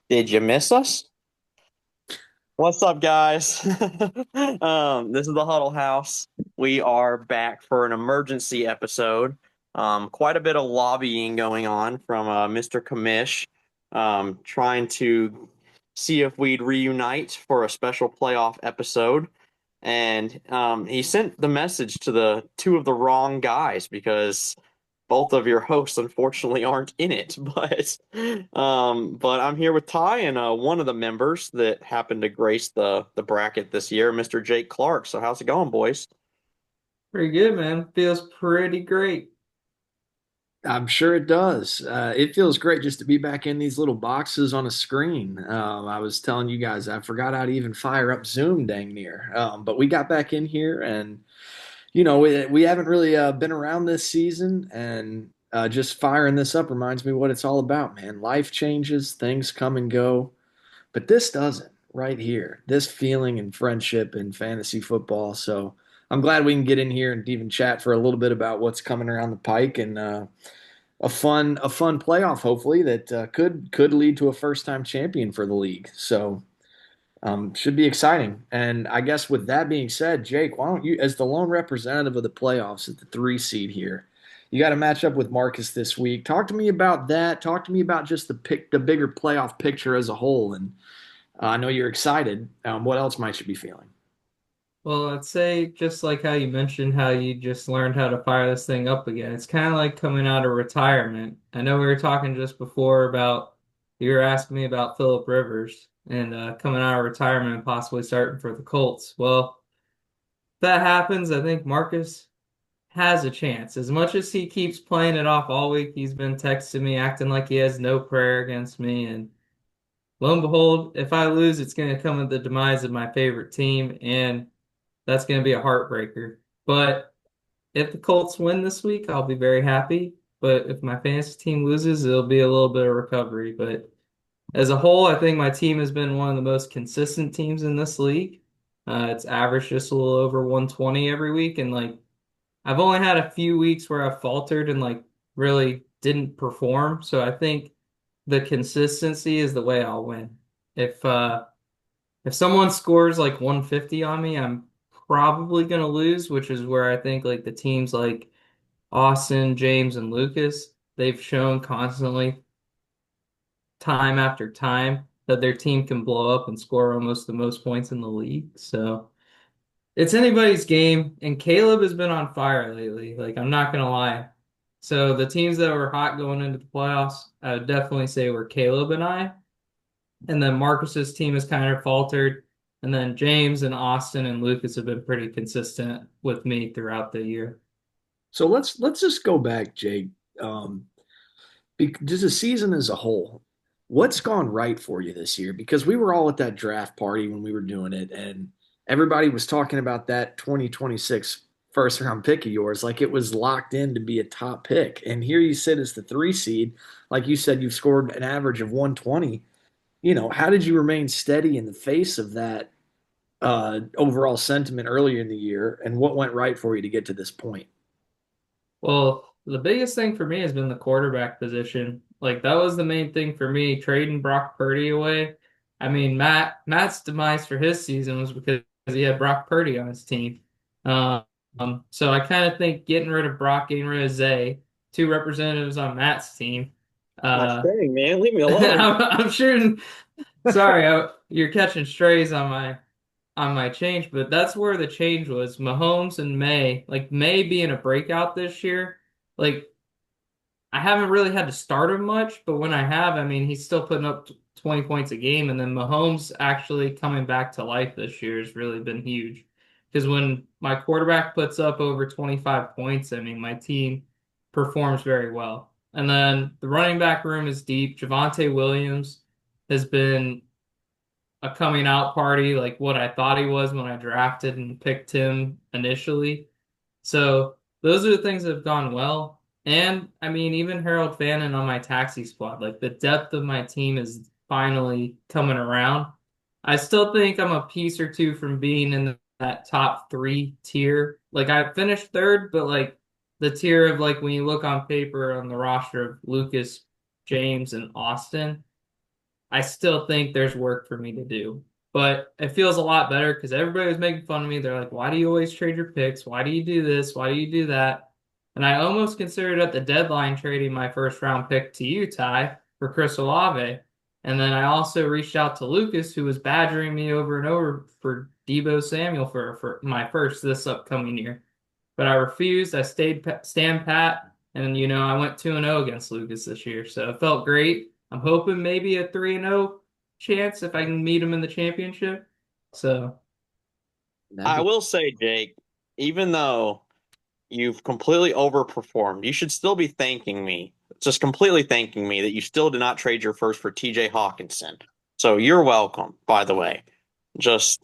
Did you miss us? What's up, guys? This is the Huddle House. We are back for an emergency episode. Quite a bit of lobbying going on from Mr. Kamish, trying to see if we'd reunite for a special playoff episode. And he sent the message to the two of the wrong guys because both of your hosts unfortunately aren't in it. But I'm here with Ty and one of the members that happened to grace the bracket this year, Mr. Jake Clark. So how's it going, boys? Pretty good, man. Feels pretty great. I'm sure it does. It feels great just to be back in these little boxes on a screen. I was telling you guys, I forgot how to even fire up Zoom dang near. But we got back in here, and we haven't really been around this season, and just firing this up reminds me what it's all about, man. Life changes, things come and go, but this doesn't right here. This feeling and friendship in fantasy football. So I'm glad we can get in here and even chat for a little bit about what's coming around the pike and a fun playoff, hopefully that could lead to a first time champion for the league. So should be exciting. And I guess with that being said, Jake, why don't you, as the lone representative of the playoffs at the 3 seed here, you got to match up with Marcus this week. Talk to me about that. Talk to me about just the bigger playoff picture as a whole. And I know you're excited. What else might you be feeling? Well, I'd say just like how you mentioned how you just learned how to fire this thing up again. It's kind of like coming out of retirement. I know we were talking just before about you were asking me about Philip Rivers and coming out of retirement and possibly starting for the Colts. Well, if that happens, I think Marcus has a chance. As much as he keeps playing it off all week, he's been texting me acting like he has no prayer against me and lo and behold, if I lose, it's going to come at the demise of my favorite team, and that's going to be a heartbreaker. But if the Colts win this week, I'll be very happy. But if my fantasy team loses, it'll be a little bit of recovery. But as a whole, I think my team has been one of the most consistent teams in this league. It's averaged just a little over 120 every week, and like I've only had a few weeks where I've faltered and like really didn't perform. So I think the consistency is the way I'll win. If uh if someone scores like 150 on me, I'm probably gonna lose, which is where I think like the teams like Austin, James, and Lucas, they've shown constantly, time after time, that their team can blow up and score almost the most points in the league. So it's anybody's game, and Caleb has been on fire lately. Like I'm not gonna lie. So the teams that were hot going into the playoffs, I would definitely say were Caleb and I. And then Marcus's team has kind of faltered. And then James and Austin and Lucas have been pretty consistent with me throughout the year. So let's just go back, Jake. Um, just a season as a whole, what's gone right for you this year? Because we were all at that draft party when we were doing it, and everybody was talking about that 2026 first round pick of yours like it was locked in to be a top pick. And here you sit as the 3 seed. Like you said, you've scored an average of 120. How did you remain steady in the face of that overall sentiment earlier in the year? And what went right for you to get to this point? Well, the biggest thing for me has been the quarterback position. Like that was the main thing for me, trading Brock Purdy away. I mean, Matt's demise for his season was because he had Brock Purdy on his team. Um, so I kind of think getting rid of Brock, getting rid of Zay, two representatives on Matt's team. My Uh, thing, man. Leave me alone. I'm sure. Sorry, you're catching strays on my change, but that's where the change was. Mahomes and May, like May being a breakout this year, like I haven't really had to start him much, but when I have, I mean, he's still putting up 20 points a game, and then Mahomes actually coming back to life this year has really been huge. Because when my quarterback puts up over 25 points, I mean, my team performs very well. And then the running back room is deep. Javonte Williams has been a coming out party, like what I thought he was when I drafted and picked him initially. So those are the things that have gone well. And I mean, even Harold Fannin on my taxi squad, like the depth of my team is finally coming around. I still think I'm a piece or two from being in that top three tier. Like I finished third, but like the tier of like when you look on paper on the roster of Lucas, James, and Austin. I still think there's work for me to do. But it feels a lot better because everybody was making fun of me. They're like, why do you always trade your picks? Why do you do this? Why do you do that? And I almost considered at the deadline trading my first round pick to you, Ty, for Chris Olave. And then I also reached out to Lucas, who was badgering me over and over for Debo Samuel for my first this upcoming year. But I refused. I stand pat, and I went 2-0 against Lucas this year, so it felt great. I'm hoping maybe a 3-0 chance if I can meet him in the championship. So That'd I be will say, Jake, even though you've completely overperformed, you should still be thanking me, just completely thanking me that you still did not trade your first for TJ Hawkinson. So you're welcome, by the way. Just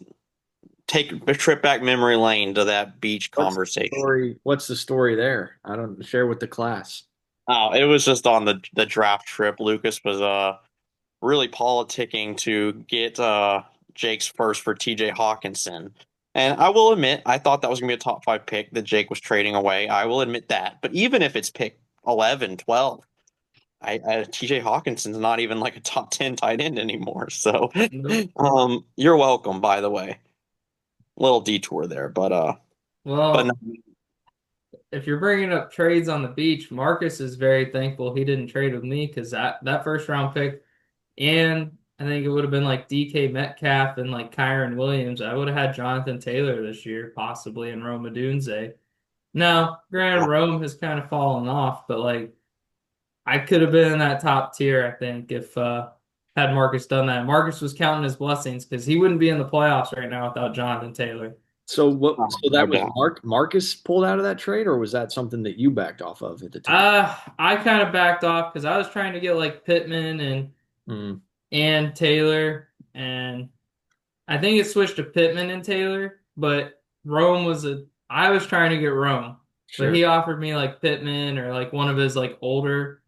take a trip back memory lane to that beach what's the conversation. story? What's the story there? I don't share with the class. Oh, it was just on the draft trip. Lucas was really politicking to get Jake's first for TJ Hawkinson. And I will admit, I thought that was going to be a top five pick that Jake was trading away. I will admit that. But even if it's pick 11, 12, TJ Hawkinson's not even like a top 10 tight end anymore. So nope. you're welcome, by the way. Little detour there, but no, Well, if you're bringing up trades on the beach, Marcus is very thankful he didn't trade with me because that first round pick, and I think it would have been like DK Metcalf and like Kyron Williams. I would have had Jonathan Taylor this year, possibly, and Rome Odunze. No, granted, Rome has kind of fallen off, but like I could have been in that top tier, I think, if had Marcus done that. Marcus was counting his blessings because he wouldn't be in the playoffs right now without Jonathan Taylor. So what? So no that was doubt. Marcus pulled out of that trade, or was that something that you backed off of at the time? I kind of backed off because I was trying to get like Pittman Mm, and Taylor, and I think it switched to Pittman and Taylor, but Rome was a I was trying to get Rome, but sure. he offered me like Pittman or like one of his like older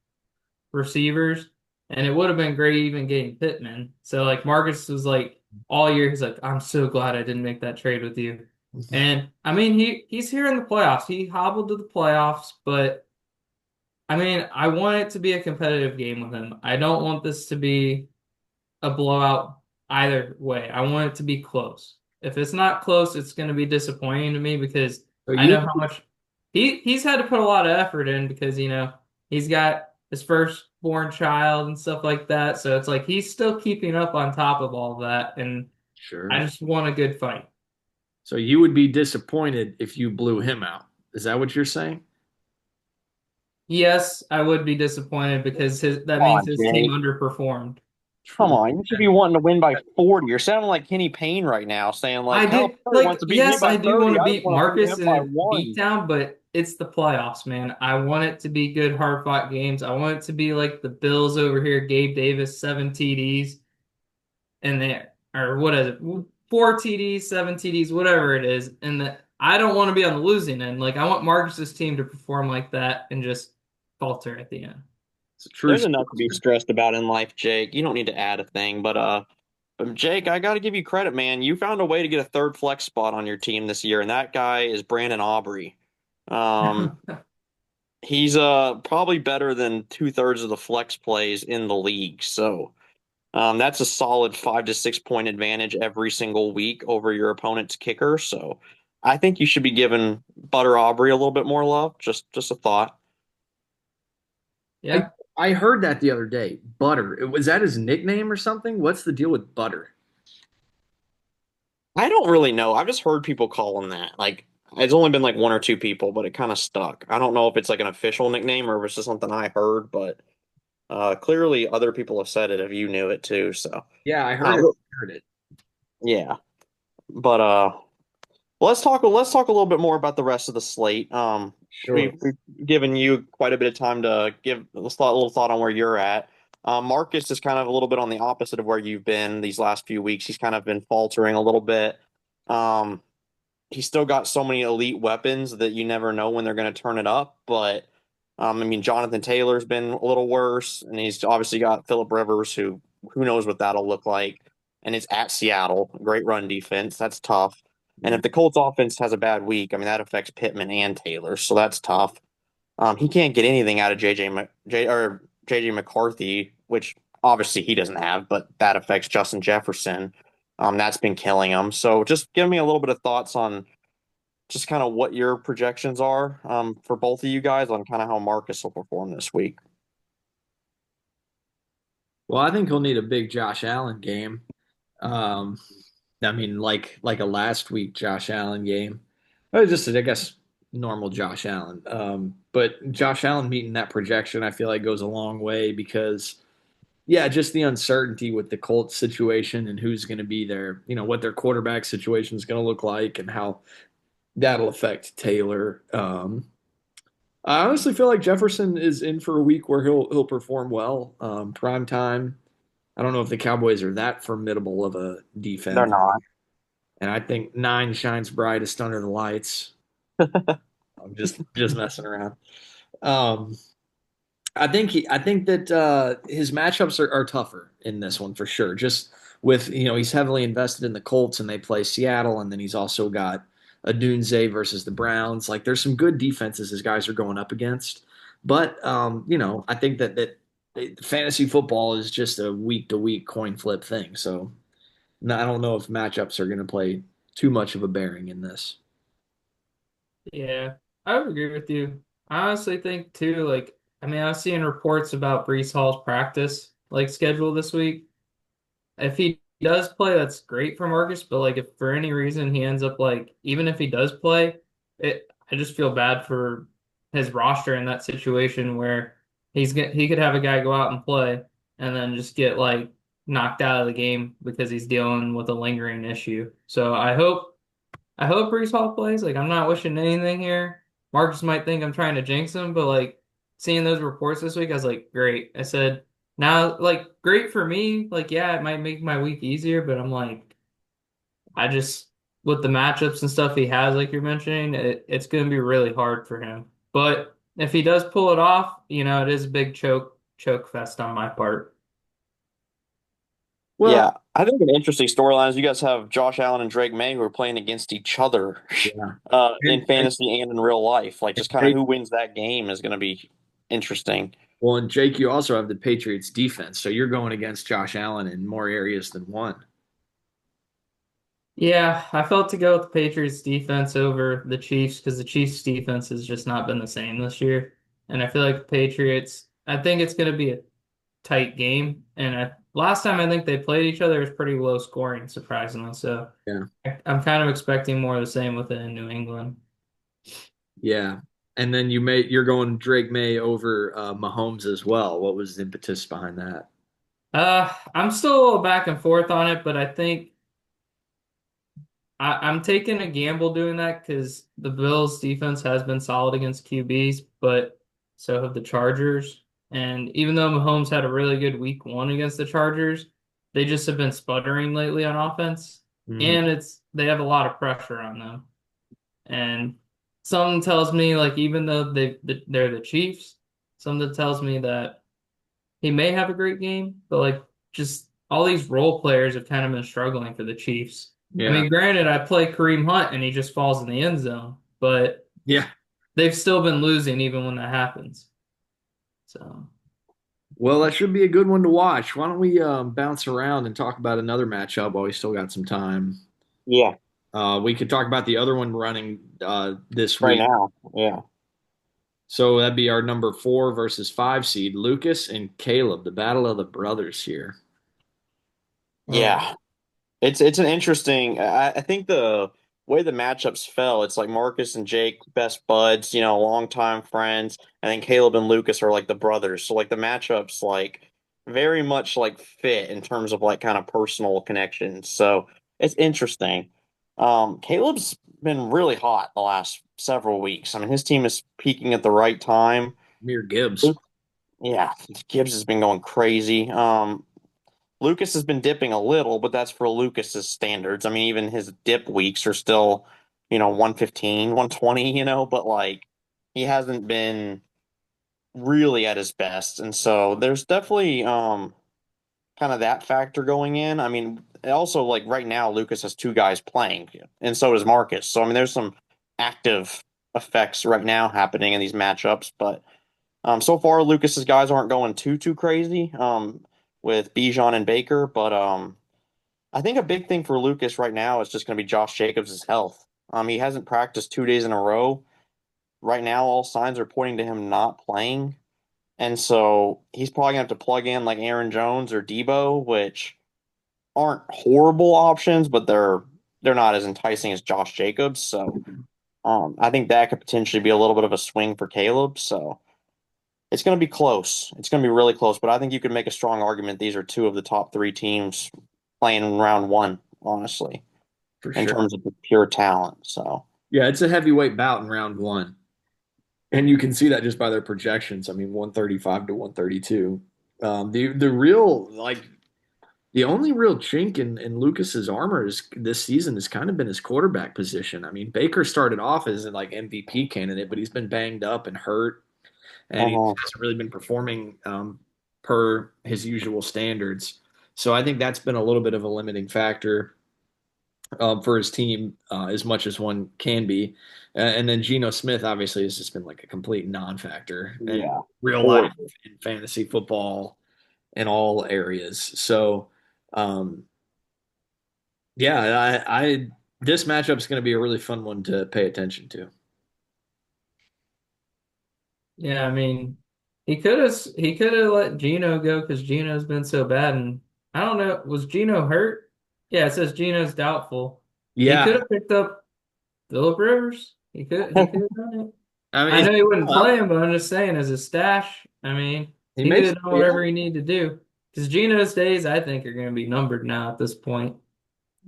receivers, and it would have been great even getting Pittman. So like Marcus was like all year, he's like, I'm so glad I didn't make that trade with you. And I mean he's here in the playoffs. He hobbled to the playoffs, but I mean I want it to be a competitive game with him. I don't want this to be a blowout either way. I want it to be close. If it's not close, it's going to be disappointing to me because So I you know how much he's had to put a lot of effort in because he's got his firstborn child and stuff like that. So it's like he's still keeping up on top of all of that, and I sure. just want a good fight. So you would be disappointed if you blew him out. Is that what you're saying? Yes, I would be disappointed because that Come means on, his team Jake. underperformed. Come True. on. You should be wanting to win by 40. You're sounding like Kenny Payne right now, saying I like did Calipari like wants to beat me yes, by I do want 30. to I just beat want to beat Marcus him in by a one. beatdown, but it's the playoffs, man. I want it to be good, hard-fought games. I want it to be like the Bills over here, Gabe Davis, 7 TDs, and there or what is it? 4 TDs, 7 TDs, whatever it is. And I don't want to be on the losing end. Like I want Marcus's team to perform like that and just falter at the end. It's a true There's enough to be sportsman. stressed about in life, Jake. You don't need to add a thing, but Jake, I got to give you credit, man. You found a way to get a third flex spot on your team this year, and that guy is Brandon Aubrey. Um, he's probably better than two-thirds of the flex plays in the league. So that's a solid 5 to 6 point advantage every single week over your opponent's kicker. So I think you should be giving Butter Aubrey a little bit more love. Just a thought. I Yeah. I heard that the other day. Butter. Was that his nickname or something? What's the deal with Butter? I don't really know. I've just heard people call him that. Like it's only been like one or two people, but it kind of stuck. I don't know if it's like an official nickname or if it's just something I heard, but clearly other people have said it if you knew it too. So Yeah, I heard uh, it. Heard it. yeah. But let's talk a little bit more about the rest of the slate. Sure. We've given you quite a bit of time to give a little thought on where you're at. Marcus is kind of a little bit on the opposite of where you've been these last few weeks. He's kind of been faltering a little bit. Um, he's still got so many elite weapons that you never know when they're going to turn it up. But I mean, Jonathan Taylor's been a little worse, and he's obviously got Philip Rivers, who knows what that'll look like. And it's at Seattle, great run defense. That's tough. And Yeah. if the Colts offense has a bad week, I mean that affects Pittman and Taylor, so that's tough. He can't get anything out of JJ McCarthy, which obviously he doesn't have, but that affects Justin Jefferson. That's been killing him. So just give me a little bit of thoughts on just kind of what your projections are for both of you guys on kind of how Marcus will perform this week. Well, I think he'll need a big Josh Allen game. Um, I mean, like a last week Josh Allen game. Just I guess normal Josh Allen. But Josh Allen meeting that projection, I feel like goes a long way because yeah, just the uncertainty with the Colts situation and who's going to be there, what their quarterback situation is going to look like and how that'll affect Taylor. I honestly feel like Jefferson is in for a week where he'll perform well. Prime time. I don't know if the Cowboys are that formidable of a They're defense, not. and I think nine shines brightest under the lights. I'm just messing around. Um, I think that his matchups are tougher in this one for sure. Just with he's heavily invested in the Colts and they play Seattle, and then he's also got a Dunze versus the Browns. Like there's some good defenses his guys are going up against, but I think that fantasy football is just a week to week coin flip thing. So no, I don't know if matchups are going to play too much of a bearing in this. Yeah, I would agree with you. I honestly think too, like, I mean, I was seeing reports about Brees Hall's practice like schedule this week. If he does play, that's great for Marcus, but like if for any reason he ends up like even if he does play, I just feel bad for his roster in that situation where he could have a guy go out and play and then just get like knocked out of the game because he's dealing with a lingering issue. So I hope Brees Hall plays. Like, I'm not wishing anything here. Marcus might think I'm trying to jinx him, but like seeing those reports this week, I was like, great. I said, now, like, great for me. Like, yeah, it might make my week easier, but I'm like, I just, with the matchups and stuff he has, like you're mentioning, it's going to be really hard for him. But if he does pull it off, it is a big choke fest on my part. Well, Yeah, I think an interesting storyline is you guys have Josh Allen and Drake May who are playing against each other yeah, in and fantasy and in real life. Like, just kind of Jake, who wins that game is going to be interesting. well, and Jake, you also have the Patriots defense, so you're going against Josh Allen in more areas than one. Yeah, I felt to go with the Patriots defense over the Chiefs because the Chiefs defense has just not been the same this year. And I feel like the Patriots, I think it's going to be a tight game. And last time I think they played each other, it was pretty low scoring, surprisingly. So Yeah, I'm kind of expecting more of the same with it in New England. yeah. And then you're going Drake May over Mahomes as well. What was the impetus behind that? I'm still a little back and forth on it, but I think I'm taking a gamble doing that because the Bills' defense has been solid against QBs, but so have the Chargers. And even though Mahomes had a really good week one against the Chargers, they just have been sputtering lately on offense. Hmm. And they have a lot of pressure on them. And something tells me like even though they're the Chiefs, something tells me that he may have a great game, but like just all these role players have kind of been struggling for the Chiefs. I Yeah, mean, granted, I play Kareem Hunt and he just falls in the end zone, but yeah. they've still been losing even when that happens. So, Well, that should be a good one to watch. Why don't we bounce around and talk about another matchup while we still got some time? Yeah, We could talk about the other one running this right week. now. Yeah. So that'd be our number 4 versus 5 seed, Lucas and Caleb, the battle of the brothers here. oh, Yeah. It's an interesting. I think the way the matchups fell, it's like Marcus and Jake, best buds, longtime friends, and then Caleb and Lucas are like the brothers. So like the matchups like very much like fit in terms of like kind of personal connections. So it's interesting. Caleb's been really hot the last several weeks. I mean, his team is peaking at the right time. Mir Gibbs. Luke, yeah, Gibbs has been going crazy. Lucas has been dipping a little, but that's for Lucas's standards. I mean, even his dip weeks are still, 115, 120, but like he hasn't been really at his best. And so there's definitely kind of that factor going in. I mean, also like right now Lucas has two guys playing and so does Marcus. So I mean there's some active effects right now happening in these matchups, but so far Lucas's guys aren't going too crazy. with Bijan and Baker, but I think a big thing for Lucas right now is just going to be Josh Jacobs' health. He hasn't practiced 2 days in a row. Right now, all signs are pointing to him not playing. And so he's probably gonna have to plug in like Aaron Jones or Debo, which aren't horrible options, but they're not as enticing as Josh Jacobs. So I think that could potentially be a little bit of a swing for Caleb. So it's gonna be close. It's gonna be really close, but I think you could make a strong argument these are two of the top three teams playing in round one, honestly, For in sure. terms of pure talent. So Yeah, it's a heavyweight bout in round one. And you can see that just by their projections. I mean, 135 to 132. The real the only real chink in Lucas's armor is this season has kind of been his quarterback position. I mean, Baker started off as an like MVP candidate, but he's been banged up and hurt, and he uh hasn't really been performing per his usual standards. So I think that's been a little bit of a limiting factor for his team, as much as one can be. And then Geno Smith obviously has just been like a complete non-factor in yeah, real life, horrible. in fantasy football, in all areas. So, um, yeah, I this matchup is going to be a really fun one to pay attention to. Yeah, I mean, he could have let Gino go because Gino's been so bad, and I don't know, was Gino hurt? Yeah, it says Gino's doubtful. He could Yeah, have picked up Philip Rivers. He could have done it. I mean, I it's know he wouldn't up. play him, but I'm just saying as a stash, I mean, He he could makes have done yeah, whatever he needed to do. Because Gino's days, I think, are going to be numbered now at this point.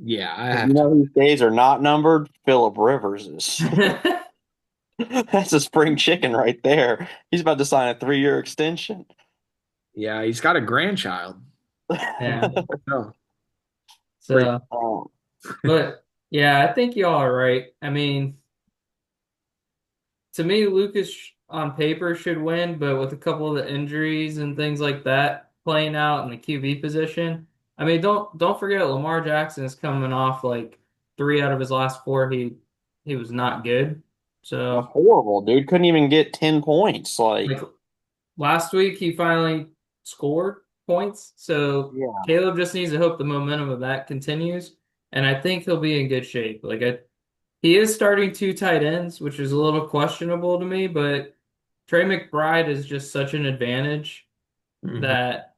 yeah. I You have to. know whose days are not numbered? Philip Rivers is. That's a spring chicken right there. He's about to sign a 3-year extension. Yeah, he's got a grandchild. Yeah. Oh, pretty. So, Um, but yeah, I think y'all are right. I mean, to me, Lucas on paper should win, but with a couple of the injuries and things like that playing out in the QB position, I mean, don't forget Lamar Jackson is coming off like three out of his last four. He was not good. was So horrible, dude. Couldn't even get 10 points. like Like, last week, he finally scored points. So yeah. Caleb just needs to hope the momentum of that continues, and I think he'll be in good shape. He is starting two tight ends, which is a little questionable to me, but Trey McBride is just such an advantage Mhm. that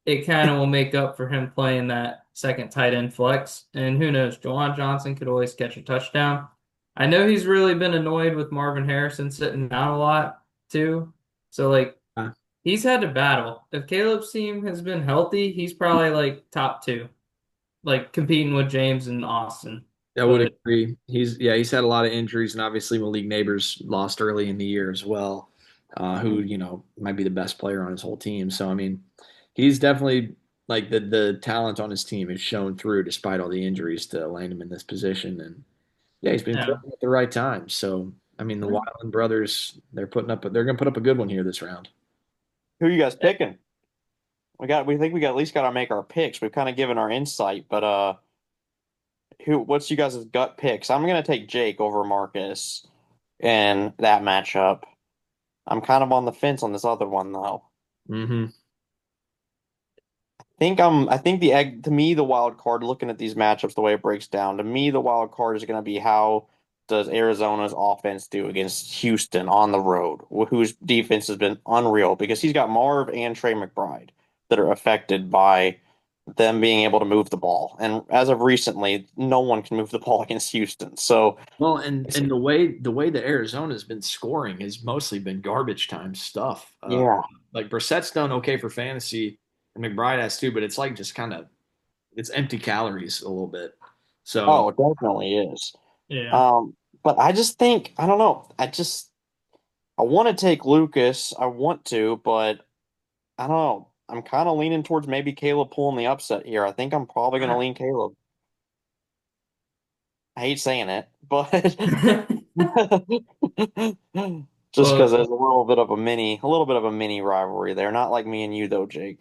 it kind of will make up for him playing that second tight end flex. And who knows, Jawan Johnson could always catch a touchdown. I know he's really been annoyed with Marvin Harrison sitting down a lot too. So he's had to battle. If Caleb's team has been healthy, he's probably like top two, like competing with James and Austin. I would But agree. He's had a lot of injuries, and obviously Malik Neighbors lost early in the year as well, who might be the best player on his whole team. So I mean, he's definitely like the talent on his team is shown through despite all the injuries to land him in this position. And yeah, he's been yeah. clicking at the right time. So I mean, the Wyland brothers they're going to put up a good one here this round. Who are you guys picking? We think we got at least got to make our picks. We've kind of given our insight, but what's you guys' gut picks? I'm gonna take Jake over Marcus in that matchup. I'm kind of on the fence on this other one though. Hmm. I think the egg to me the wild card looking at these matchups the way it breaks down to me the wild card is going to be how does Arizona's offense do against Houston on the road, whose defense has been unreal because he's got Marv and Trey McBride that are affected by them being able to move the ball. And as of recently, no one can move the ball against Houston. So Well, and the way that Arizona's been scoring has mostly been garbage time stuff. yeah. Like Brissett's done okay for fantasy, and McBride has too, but it's like just kind of it's empty calories a little bit. So Oh, it definitely is. Yeah. Um, but I just think I don't know. I want to take Lucas. I want to, but I don't know. I'm kind of leaning towards maybe Caleb pulling the upset here. I think I'm probably going to lean Caleb. I hate saying it, but just because Well, there's a little bit of a mini rivalry there. Not like me and you though, Jake.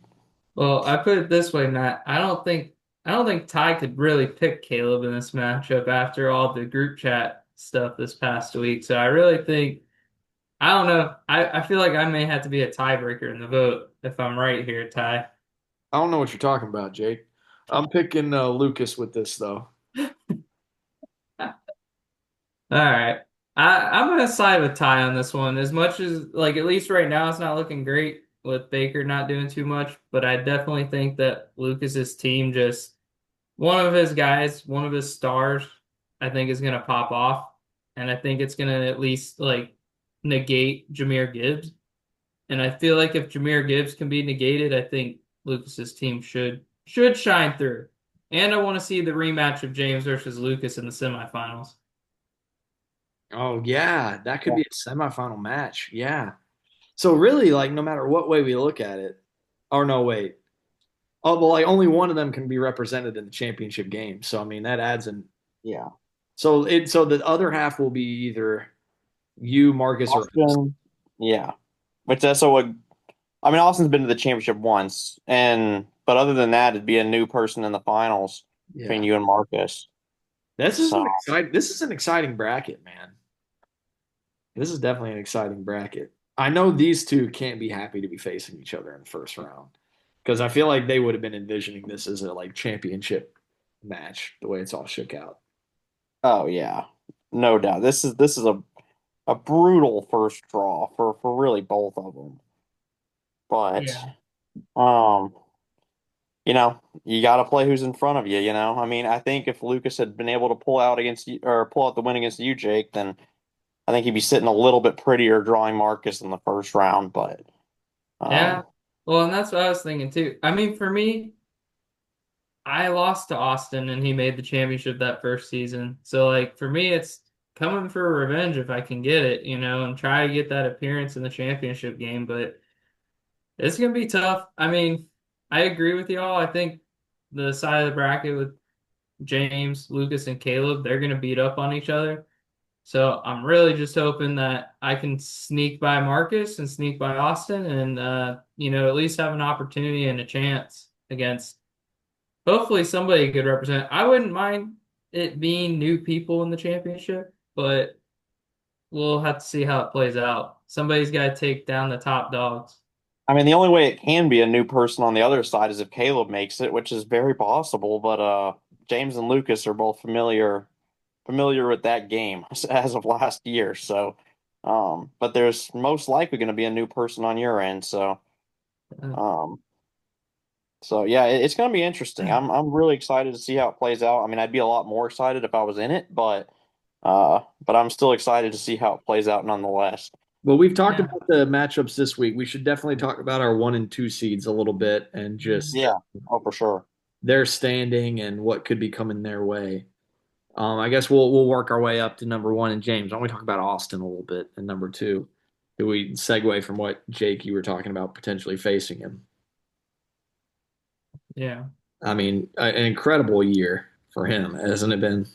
well, I put it this way, Matt. I don't think Ty could really pick Caleb in this matchup after all the group chat stuff this past week. So I really think I don't know. I feel like I may have to be a tiebreaker in the vote if I'm right here, Ty. I don't know what you're talking about, Jake. I'm picking Lucas with this though. All right. I'm gonna side with Ty on this one. As much as like at least right now it's not looking great with Baker not doing too much, but I definitely think that Lucas's team just one of his guys, one of his stars, I think is gonna pop off. And I think it's gonna at least like negate Jahmyr Gibbs. And I feel like if Jahmyr Gibbs can be negated, I think Lucas's team should shine through. And I want to see the rematch of James versus Lucas in the semifinals. Oh yeah, that could Yeah. be a semifinal match. Yeah. So really, like, no matter what way we look at it, or no, wait. Oh well, like only one of them can be represented in the championship game. So I mean, that adds an. Yeah. So the other half will be either you, Marcus, or us. Austin. Yeah. Which that's what I mean. Austin's been to the championship once, and but other than that, it'd be a new person in the finals between Yeah. you and Marcus. So This is an exciting bracket, man. This is definitely an exciting bracket. I know these two can't be happy to be facing each other in the first round because I feel like they would have been envisioning this as a like championship match the way it's all shook out. oh yeah, no doubt. This is a brutal first draw for really both of them. But Yeah. um, you got to play who's in front of you. I mean, I think if Lucas had been able to pull out against you or pull out the win against you, Jake, then I think he'd be sitting a little bit prettier drawing Marcus in the first round. But Yeah. um, Well, and that's what I was thinking too. I mean, for me, I lost to Austin and he made the championship that first season. So like for me, it's coming for revenge if I can get it, and try to get that appearance in the championship game. But it's gonna be tough. I mean, I agree with y'all. I think the side of the bracket with James, Lucas, and Caleb, they're gonna beat up on each other. So I'm really just hoping that I can sneak by Marcus and sneak by Austin and at least have an opportunity and a chance against hopefully somebody could represent. I wouldn't mind it being new people in the championship, but we'll have to see how it plays out. Somebody's got to take down the top dogs. I mean, the only way it can be a new person on the other side is if Caleb makes it, which is very possible. But James and Lucas are both familiar with that game as of last year. So, but there's most likely going to be a new person on your end. Uh, Um, so yeah, it's going to be interesting. I'm really excited to see how it plays out. I mean, I'd be a lot more excited if I was in it, but I'm still excited to see how it plays out nonetheless. Well, we've talked yeah. about the matchups this week. We should definitely talk about our 1 and 2 seeds a little bit and just Yeah, oh for sure. their standing and what could be coming their way. I guess we'll work our way up to number one and James. Why don't we talk about Austin a little bit and number two? Do we segue from what Jake you were talking about potentially facing him? Yeah. I mean, an incredible year for him, hasn't it been?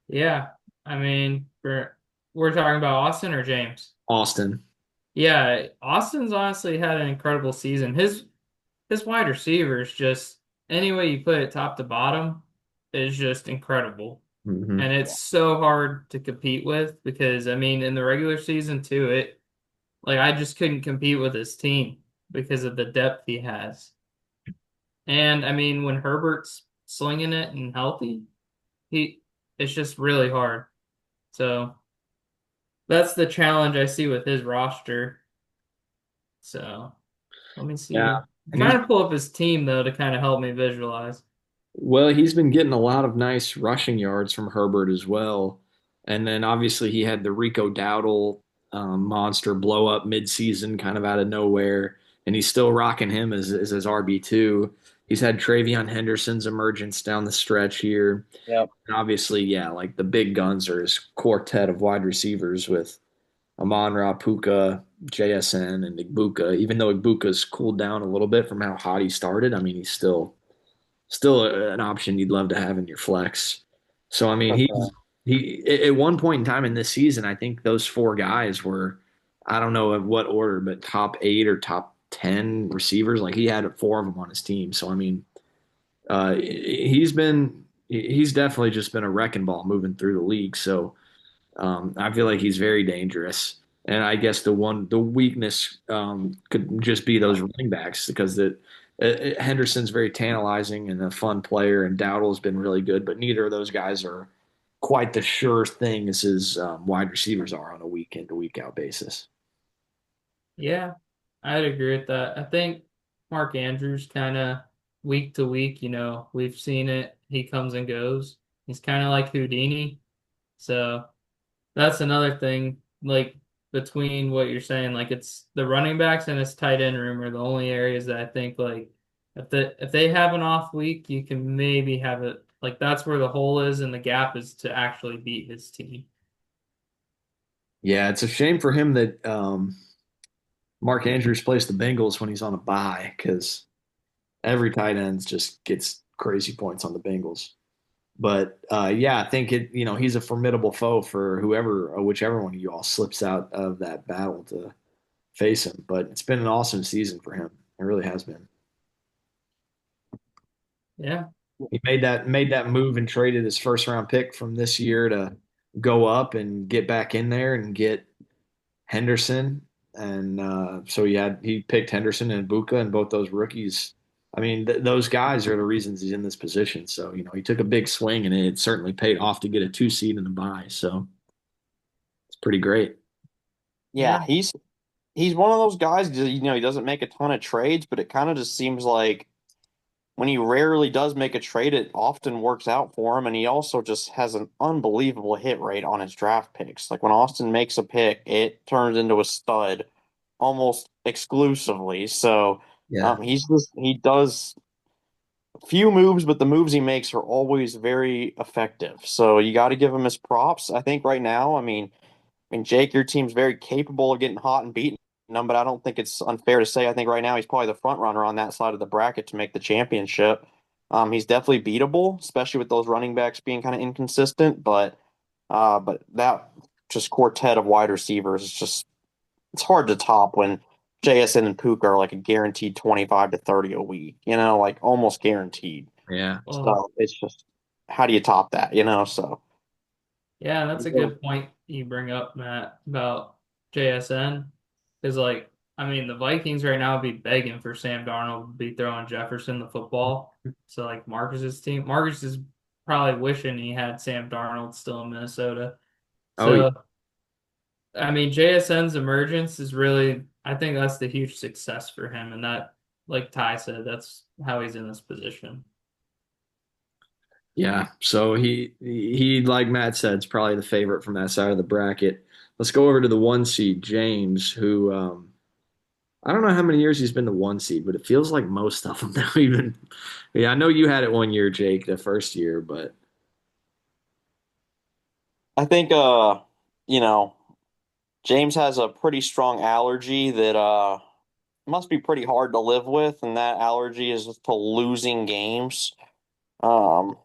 Yeah. I mean, we're talking about Austin or James. Austin. Yeah, Austin's honestly had an incredible season. His wide receivers just any way you put it top to bottom is just incredible. Hmm. And it's so hard to compete with because I mean in the regular season too, it like I just couldn't compete with his team because of the depth he has. And I mean when Herbert's slinging it and healthy, he it's just really hard. So that's the challenge I see with his roster. So let me Yeah, see. I'm and he's trying to pull up his team though to kind of help me visualize. well, he's been getting a lot of nice rushing yards from Herbert as well. And then obviously he had the Rico Dowdle monster blow up midseason, kind of out of nowhere, and he's still rocking him as his RB2. He's had Travion Henderson's emergence down the stretch here. Yep. And obviously, yeah, like the big guns are his quartet of wide receivers with Amon-Ra, Puka, JSN, and Igbuka. Even though Igbuka's cooled down a little bit from how hot he started, I mean, he's still an option you'd love to have in your flex. So I mean, For sure. he at one point in time in this season, I think those four guys were, I don't know in what order, but top 8 or top 10 receivers. Like he had four of them on his team. So I mean, he's definitely just been a wrecking ball moving through the league. So I feel like he's very dangerous. And I guess the weakness could just be those running backs because Henderson's very tantalizing and a fun player, and Dowdle's been really good, but neither of those guys are quite the sure thing as his wide receivers are on a week in to week out basis. Yeah, I'd agree with that. I think Mark Andrews kind of week to week, we've seen it. He comes and goes. He's kind of like Houdini. So that's another thing, like between what you're saying, like it's the running backs and his tight end room are the only areas that I think like if they have an off week, you can maybe have it like that's where the hole is and the gap is to actually beat his team. Yeah, it's a shame for him that Mark Andrews plays the Bengals when he's on a bye because every tight end just gets crazy points on the Bengals. But yeah, I think he's a formidable foe for whoever, or whichever one of you all slips out of that battle to face him. But it's been an awesome season for him. It really has been. Yeah. He made that move and traded his first round pick from this year to go up and get back in there and get Henderson. And so he picked Henderson and Buka and both those rookies. I mean, those guys are the reasons he's in this position. So, he took a big swing and it certainly paid off to get a 2 seed in the bye. So it's pretty great. Yeah, Yeah. he's one of those guys, he doesn't make a ton of trades, but it kind of just seems like when he rarely does make a trade, it often works out for him. And he also just has an unbelievable hit rate on his draft picks. Like when Austin makes a pick, it turns into a stud almost exclusively. So Yeah. he does few moves, but the moves he makes are always very effective. So you got to give him his props. I think right now, Jake, your team's very capable of getting hot and beating them, but I don't think it's unfair to say I think right now he's probably the front runner on that side of the bracket to make the championship. He's definitely beatable, especially with those running backs being kind of inconsistent, but that just quartet of wide receivers is just it's hard to top when JSN and Puka are like a guaranteed 25 to 30 a week, like almost guaranteed. Yeah. Well, So it's just how do you top that? So yeah, that's a good point you bring up, Matt, about JSN. Because, like, the Vikings right now would be begging for Sam Darnold to be throwing Jefferson the football. So, like, Marcus's team, Marcus is probably wishing he had Sam Darnold still in Minnesota. Oh, yeah. So, JSN's emergence is really, I think that's the huge success for him. And that, like Ty said, that's how he's in this position. Yeah. So he like Matt said, is probably the favorite from that side of the bracket. Let's go over to the 1 seed, James, who I don't know how many years he's been the 1 seed, but it feels like most of them now. Even yeah, I know you had it one year, Jake, the first year, but I think you know, James has a pretty strong allergy that must be pretty hard to live with, and that allergy is to losing games um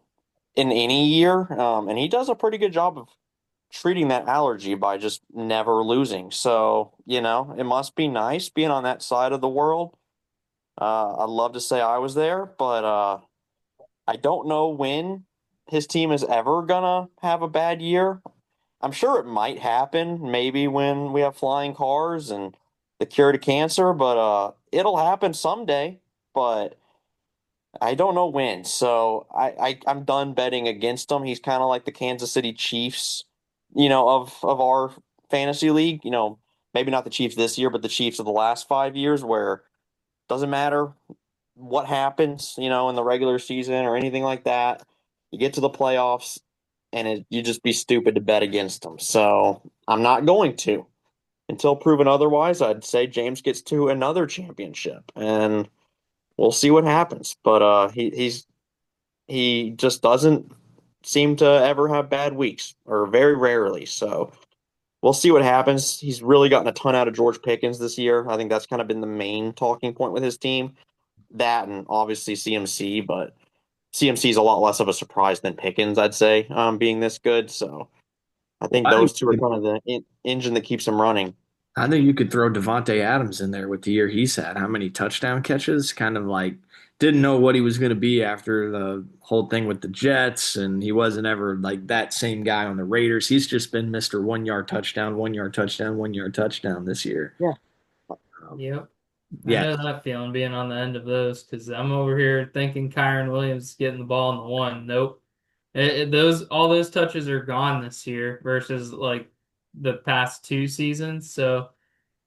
in any year. And he does a pretty good job of treating that allergy by just never losing. So, it must be nice being on that side of the world. I'd love to say I was there, but I don't know when his team is ever gonna have a bad year. I'm sure it might happen, maybe when we have flying cars and the cure to cancer, but it'll happen someday. But I don't know when. So I'm done betting against him. He's kind of like the Kansas City Chiefs, of our fantasy league. Maybe not the Chiefs this year, but the Chiefs of the last 5 years, where doesn't matter what happens, in the regular season or anything like that. You get to the playoffs, and you just be stupid to bet against them. So I'm not going to. Until proven otherwise, I'd say James gets to another championship, and we'll see what happens. But he just doesn't seem to ever have bad weeks, or very rarely. So we'll see what happens. He's really gotten a ton out of George Pickens this year. I think that's kind of been the main talking point with his team. That and obviously CMC, but CMC is a lot less of a surprise than Pickens, I'd say, being this good. So I think I think those two are kind of the engine that keeps him running. I think you could throw Devontae Adams in there with the year he's had. How many touchdown catches? Kind of like didn't know what he was going to be after the whole thing with the Jets, and he wasn't ever like that same guy on the Raiders. He's just been Mr. 1 yard touchdown, 1 yard touchdown, 1 yard touchdown this year. Yeah. Um, Yep. I yeah, know that feeling being on the end of those because I'm over here thinking Kyron Williams is getting the ball in the one. Nope. Those all those touches are gone this year versus like the past two seasons. So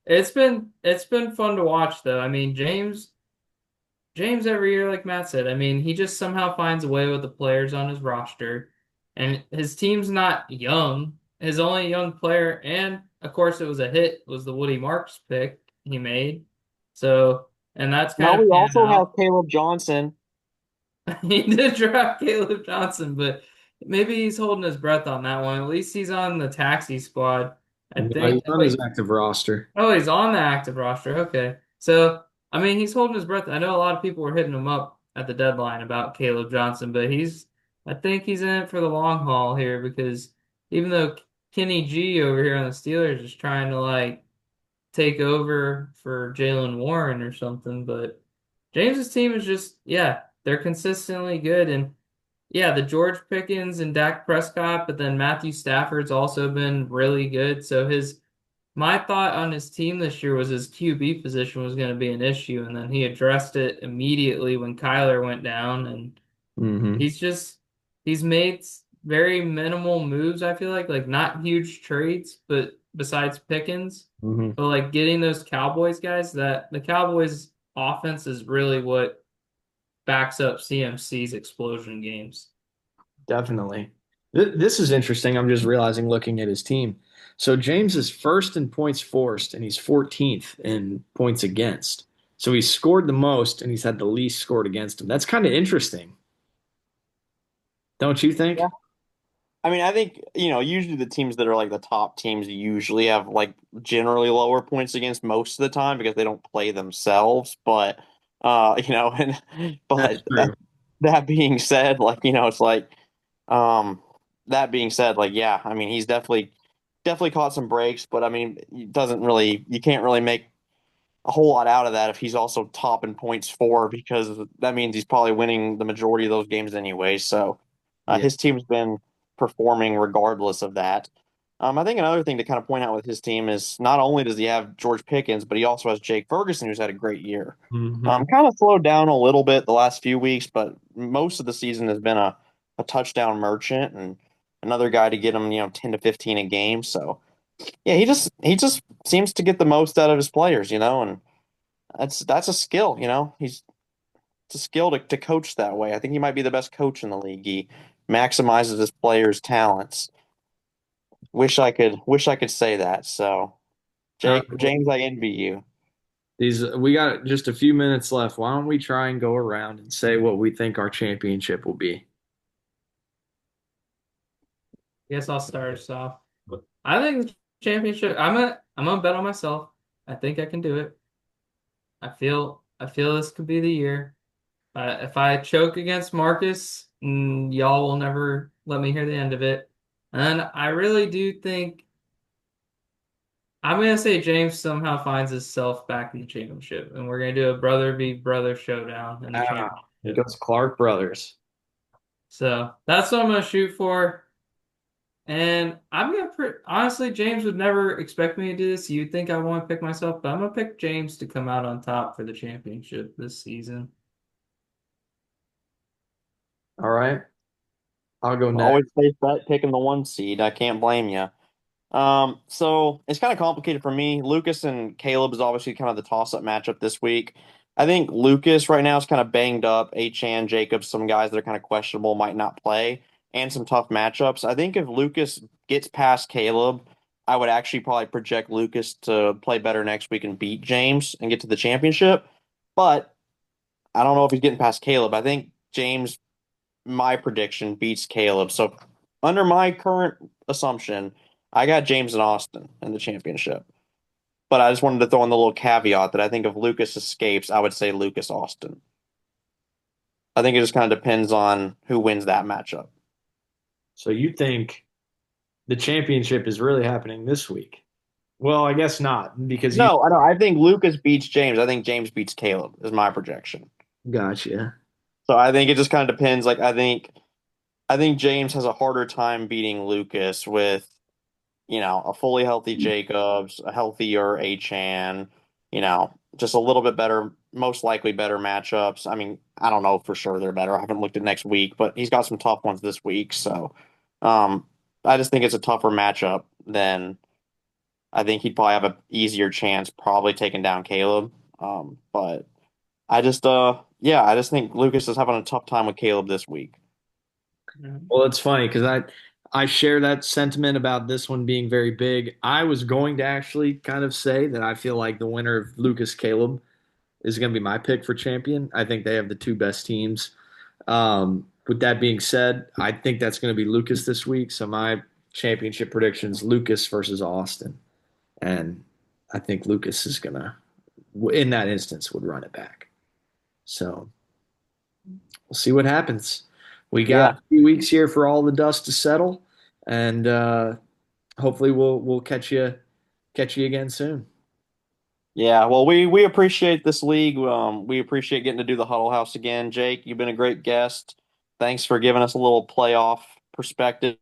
it's been fun to watch though. I mean, James every year, like Matt said, I mean, he just somehow finds a way with the players on his roster. And his team's not young. His only young player, and of course it was a hit, was the Woody Marks pick he made. So, and that's Now kind we of panned also have out. Caleb Johnson. He did draft Caleb Johnson, but maybe he's holding his breath on that one. At least he's on the taxi squad. I no, he's think. on his Wait, active roster. oh, he's on the active roster. Okay. So, I mean, he's holding his breath. I know a lot of people were hitting him up at the deadline about Caleb Johnson, but I think he's in it for the long haul here because even though Kenny G over here on the Steelers is trying to like take over for Jalen Warren or something, but James's team is just, yeah, they're consistently good. And yeah, the George Pickens and Dak Prescott, but then Matthew Stafford's also been really good. So my thought on his team this year was his QB position was going to be an issue, and then he addressed it immediately when Kyler went down, and Hmm. he's just he's made very minimal moves, I feel like not huge trades, but besides Pickens, Hmm. but like getting those Cowboys guys, that the Cowboys offense is really what backs up CMC's explosion games. Definitely. This is interesting. I'm just realizing looking at his team. So James is first in points forced, and he's 14th in points against. So he's scored the most, and he's had the least scored against him. That's kind of interesting, don't you Yeah. think? I mean, I think, usually the teams that are like the top teams usually have like generally lower points against most of the time because they don't play themselves. But and That's but true. that being said, like, it's like that being said, like, yeah, I mean, he's definitely caught some breaks, but I mean, you can't really make a whole lot out of that if he's also top in points for because that means he's probably winning the majority of those games anyway. So Yeah. his team's been performing regardless of that. I think another thing to kind of point out with his team is not only does he have George Pickens, but he also has Jake Ferguson, who's had a great year. Hmm. Kind of slowed down a little bit the last few weeks, but most of the season has been a touchdown merchant and another guy to get him, 10 to 15 a game. So yeah, he just seems to get the most out of his players, and that's a skill, it's a skill to coach that way. I think he might be the best coach in the league. He maximizes his players' talents. Wish I could say that. So, Well, James, I envy you. These we got just a few minutes left. Why don't we try and go around and say what we think our championship will be? guess I'll start us off. I think the championship. I'm gonna bet on myself. I think I can do it. I feel this could be the year. If I choke against Marcus, y'all will never let me hear the end of it. And I really do think I'm gonna say James somehow finds himself back in the championship, and we're gonna do a brother v brother showdown in the Ah, it championship. goes Clark Brothers. So that's what I'm gonna shoot for. And I'm gonna honestly, James would never expect me to do this. You'd think I want to pick myself, but I'm gonna pick James to come out on top for the championship this season. All right, I'll go next. Always safe bet picking the one seed. I can't blame you. So it's kind of complicated for me. Lucas and Caleb is obviously kind of the toss-up matchup this week. I think Lucas right now is kind of banged up. Achan, Jacobs, some guys that are kind of questionable might not play, and some tough matchups. I think if Lucas gets past Caleb, I would actually probably project Lucas to play better next week and beat James and get to the championship. But I don't know if he's getting past Caleb. I think James, my prediction, beats Caleb. So under my current assumption, I got James and Austin in the championship. But I just wanted to throw in the little caveat that I think if Lucas escapes, I would say Lucas Austin. I think it just kind of depends on who wins that matchup. So you think the championship is really happening this week? Well, I guess not because you No, I know. I think Lucas beats James. I think James beats Caleb is my projection. gotcha. So I think it just kind of depends. Like I think James has a harder time beating Lucas with, a fully healthy Jacobs, a healthier Achan, just a little bit better, most likely better matchups. I mean, I don't know for sure they're better. I haven't looked at next week, but he's got some tough ones this week. So, um, I just think it's a tougher matchup than I think he'd probably have an easier chance probably taking down Caleb. But yeah, I just think Lucas is having a tough time with Caleb this week. Well, it's funny because I share that sentiment about this one being very big. I was going to actually kind of say that I feel like the winner of Lucas Caleb is going to be my pick for champion. I think they have the two best teams. With that being said, I think that's going to be Lucas this week. So my championship predictions: Lucas versus Austin, and I think Lucas is gonna, in that instance, would run it back. So we'll see what happens. We got Yeah. a few weeks here for all the dust to settle, and hopefully we'll catch you again soon. Yeah, well, we appreciate this league. We appreciate getting to do the Huddle House again. Jake, you've been a great guest. Thanks for giving us a little playoff perspective